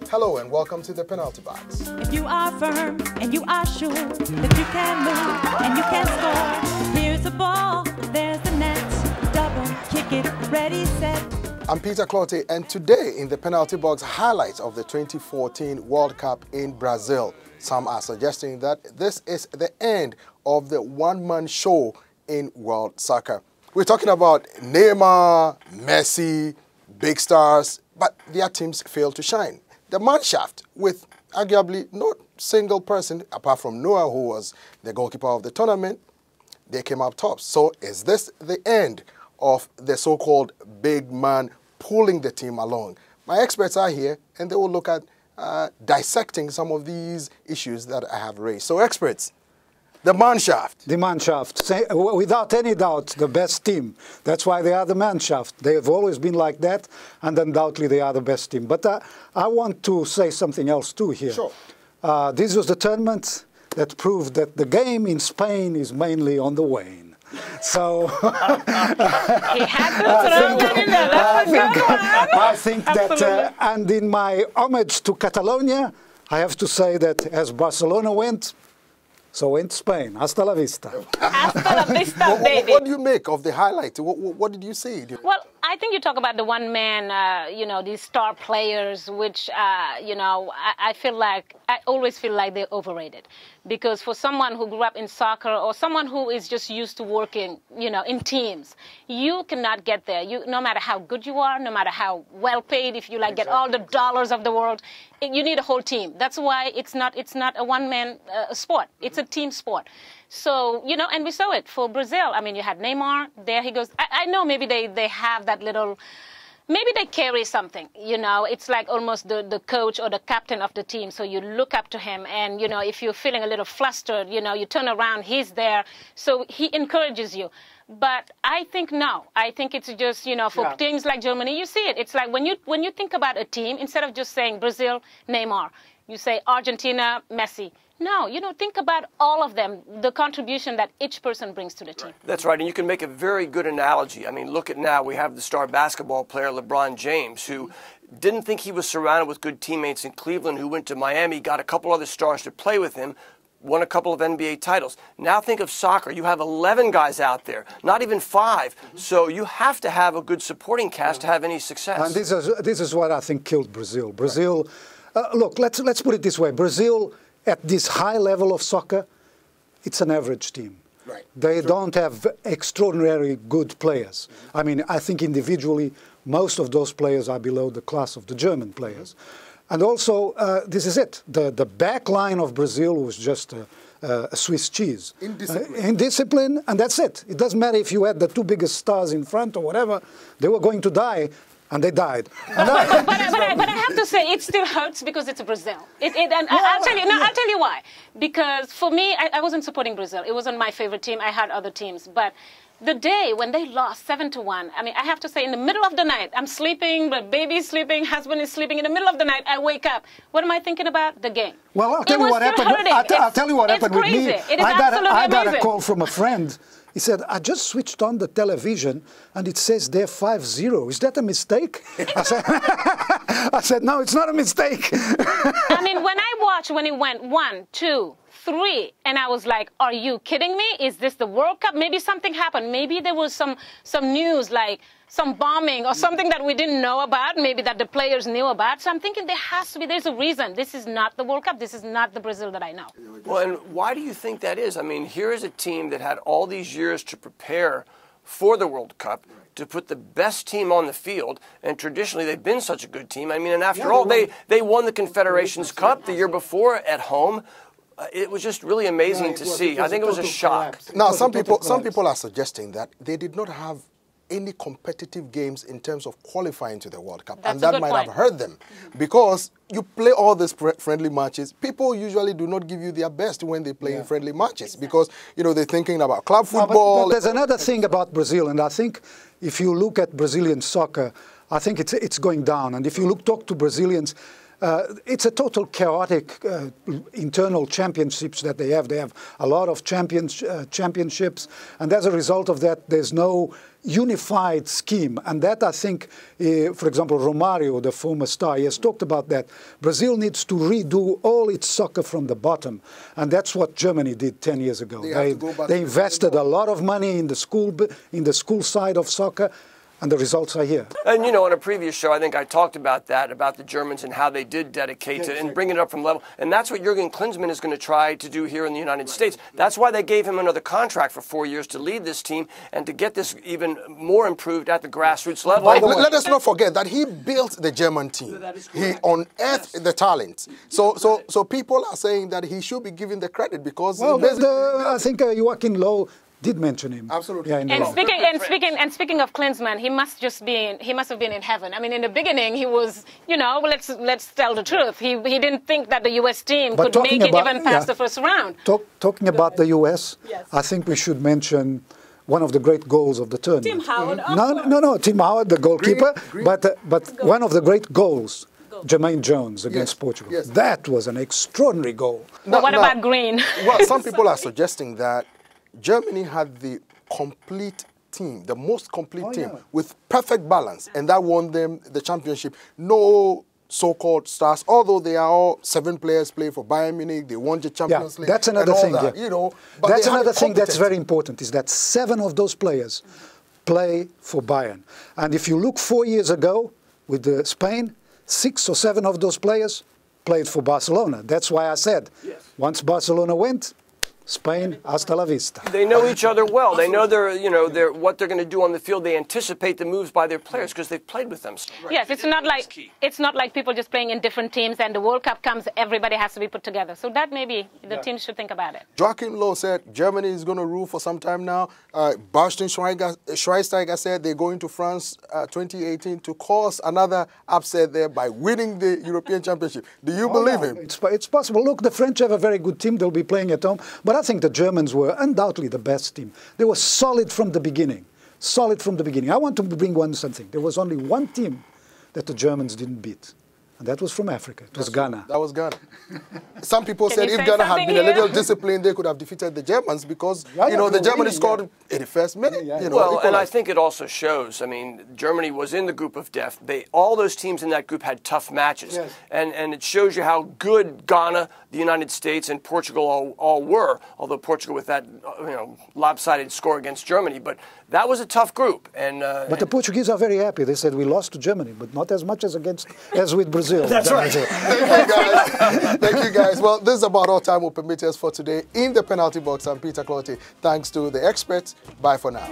Hello and welcome to the penalty box. If you are firm and you are sure that you can move and you can score, here's the ball, there's the net, double, kick it, ready, set. I'm Peter Clotte, and today in the penalty box, highlights of the 2014 World Cup in Brazil. Some are suggesting that this is the end of the one-man show in world soccer. We're talking about Neymar, Messi, big stars, but their teams failed to shine. The manshaft, with arguably no single person, apart from Noah, who was the goalkeeper of the tournament, they came up tops. So is this the end of the so-called big man pulling the team along? My experts are here, and they will look at dissecting some of these issues that I have raised. So experts, the manshaft. The manshaft, without any doubt, the best team. That's why they are the manshaft. They have always been like that, and undoubtedly they are the best team. But I want to say something else too here. Sure. This was the tournament that proved that the game in Spain is mainly on the wane. So he had to throw that in there. I think that, and in my homage to Catalonia, I have to say that as Barcelona went, so went Spain. Hasta la vista. Hasta la vista, baby. What do you make of the highlight? What did you see? Well, I think you talk about the one man, these star players, which, I feel like, I always feel like they're overrated. Because for someone who grew up in soccer or someone who is just used to working, in teams, you cannot get there. No matter how good you are, no matter how well paid, if you get all the dollars of the world, you need a whole team. That's why it's not a one-man sport. It's a team sport. So, and we saw it for Brazil. I mean, you had Neymar, there he goes. I know maybe they have that little, maybe they carry something, It's like almost the coach or the captain of the team. So you look up to him and, if you're feeling a little flustered, you turn around, he's there. So he encourages you. But I think no. I think it's just, for teams like Germany, you see it. It's like when you think about a team, instead of just saying Brazil, Neymar, you say Argentina, Messi. No, think about all of them, the contribution that each person brings to the team. That's right, and you can make a very good analogy. I mean, look at now, we have the star basketball player LeBron James, who didn't think he was surrounded with good teammates in Cleveland, who went to Miami, got a couple other stars to play with him, won a couple of NBA titles. Now think of soccer. You have 11 guys out there, not even 5. So you have to have a good supporting cast to have any success. And this is what I think killed Brazil. Brazil, look, let's put it this way. Brazil, at this high level of soccer, it's an average team. Right. They don't have extraordinarily good players. I mean, I think individually, most of those players are below the class of the German players. And also, this is it. The back line of Brazil was just a Swiss cheese. Indiscipline, and that's it. It doesn't matter if you had the 2 biggest stars in front or whatever. They were going to die. And they died. But I have to say, it still hurts because it's Brazil. I'll tell you why. Because for me, I wasn't supporting Brazil. It wasn't my favorite team. I had other teams. But the day when they lost 7-1, I mean, I have to say, in the middle of the night, I'm sleeping, the baby's sleeping, husband is sleeping. In the middle of the night, I wake up. What am I thinking about? The game. Well, I'll tell you what happened. I'll tell you what happened with me. I got a call from a friend. He said, I just switched on the television and it says they're 5-0. Is that a mistake? I said, no, it's not a mistake. I mean, when it went 1, 2, 3, and I was like, are you kidding me? Is this the World Cup? Maybe something happened. Maybe there was some news like some bombing or something that we didn't know about, maybe that the players knew about. So I'm thinking there's a reason. This is not the World Cup. This is not the Brazil that I know. Well, and why do you think that is? I mean, here is a team that had all these years to prepare for the World Cup, to put the best team on the field, and traditionally they've been such a good team. I mean, and after all, they won the Confederations Cup the year before at home. It was just really amazing to see. I think it was a shock. Now, some people are suggesting that they did not have any competitive games in terms of qualifying to the World Cup. That's and that might have hurt them. Because you play all these friendly matches, people usually do not give you their best when they play in friendly matches. Because, they're thinking about club football. But there's another thing about Brazil, and I think if you look at Brazilian soccer, I think it's going down. And if you talk to Brazilians, It's a total chaotic internal championships that they have. They have a lot of championships, and as a result of that, there's no unified scheme. And that, I think, for example, Romário, the former star, he has talked about that. Brazil needs to redo all its soccer from the bottom. And that's what Germany did 10 years ago. They invested a lot of money in the school side of soccer. And the results are here. And, you know, on a previous show, I think I talked about that, about the Germans and how they did dedicate to and bring it up from level. And that's what Jurgen Klinsmann is going to try to do here in the United States. That's why they gave him another contract for 4 years to lead this team and to get this even more improved at the grassroots level. Let us not forget that he built the German team. He unearthed the talent. So people are saying that he should be given the credit because... Well, I think Joachim Low did mention him. Absolutely. Yeah, and speaking of Klinsmann, he must have been in heaven. I mean, in the beginning, he was, you know, let's tell the truth. He didn't think that the U.S. team could make it even past the first round. Talking about the U.S., yes. I think we should mention one of the great goals of the tournament. Tim Howard. No, Tim Howard, the goalkeeper, but one of the great goals. Jermaine Jones against Portugal. Yes. That was an extraordinary goal. Well, what about Green? Well, some people are suggesting that Germany had the complete team, the most complete team, with perfect balance, and that won them the championship. No so-called stars, although they are all 7 players play for Bayern Munich, they won the Champions League. That's another thing. That, you know, but that's another thing that's very important, is that 7 of those players play for Bayern. And if you look 4 years ago with Spain, 6 or 7 of those players played for Barcelona. That's why I said, once Barcelona went, Spain, hasta la vista. They know each other well. They know what they're going to do on the field. They anticipate the moves by their players because they've played with them. Yes, it's not like people just playing in different teams and the World Cup comes, everybody has to be put together. So that maybe the teams should think about it. Joachim Low said Germany is going to rule for some time now. Bastian Schweinsteiger said they're going to France 2018 to cause another upset there by winning the European Championship. Do you believe him? It's possible. Look, the French have a very good team. They'll be playing at home. But I think the Germans were undoubtedly the best team. They were solid from the beginning. Solid from the beginning. I want to bring something. There was only one team that the Germans didn't beat. And that was from Africa. It was Ghana. That was Ghana. Some people said if Ghana had been a little disciplined, they could have defeated the Germans because, you know, the Germans scored in the first minute. You know, well, and I think it also shows, I mean, Germany was in the group of death. All those teams in that group had tough matches. Yes. And it shows you how good Ghana, the United States, and Portugal all were, although Portugal with that, lopsided score against Germany. But that was a tough group. But the Portuguese are very happy. They said we lost to Germany, but not as much as with Brazil. That's right. Thank you, guys. Thank you, guys. Well, this is about all time will permit us for today in the penalty box. I'm Peter Clottey. Thanks to the experts. Bye for now.